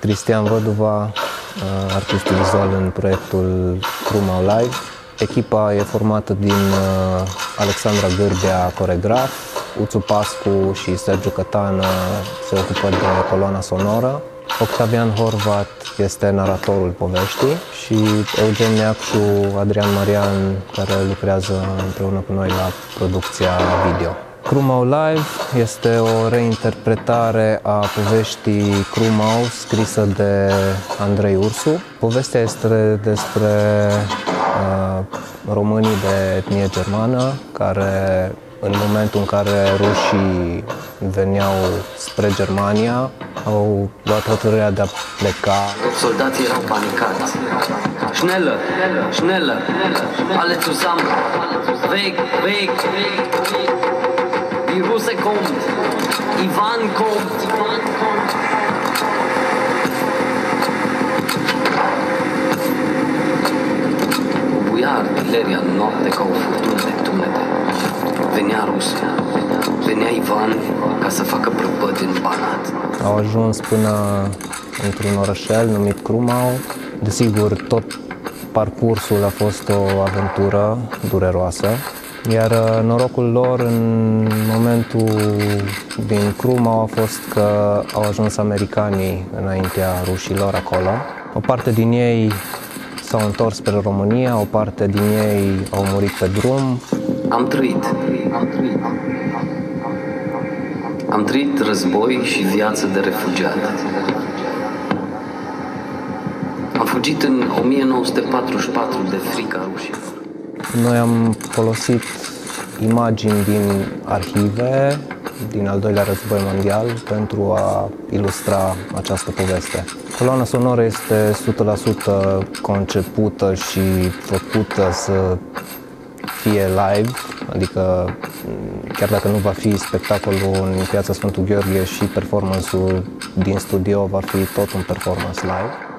Cristian Văduva, artist vizual în proiectul Crumau Live. Echipa e formată din Alexandra Gârbea, coregraf, Uțu Pascu și Sergiu Cătană se ocupă de coloana sonoră, Octavian Horvat este naratorul poveștii și Eugen Neacșu, Adrian Marian, care lucrează împreună cu noi la producția video. Crumau Live este o reinterpretare a poveștii Crumau, scrisă de Andrei Ursu. Povestea este despre românii de etnie germană care, în momentul în care rușii veneau spre Germania, au luat hotărârea de a pleca. Soldații erau panicați. Schneller, schneller, alle zusammen, weg, weg. Die Russe kommt, Ivan kommt. Bubuia artileria în noapte ca o furtună de tunete. Venea Rusia, venea Ivan ca să facă prăpăd în Banat. Au ajuns până într-un orășel numit Crumau. Desigur, tot parcursul a fost o aventură dureroasă, iar norocul lor în momentul din Crumau a fost că au ajuns americanii înaintea rușilor acolo. O parte din ei s-au întors spre România, o parte din ei au murit pe drum. Am trăit război și viață de refugiat. Am fugit în 1944 de frica rușilor. Noi am folosit imagini din arhive din al doilea război mondial pentru a ilustra această poveste. Coloana sonoră este 100% concepută și făcută să fie live, adică chiar dacă nu va fi spectacolul în Piața Sfântul Gheorghe, și performance-ul din studio va fi tot un performance live.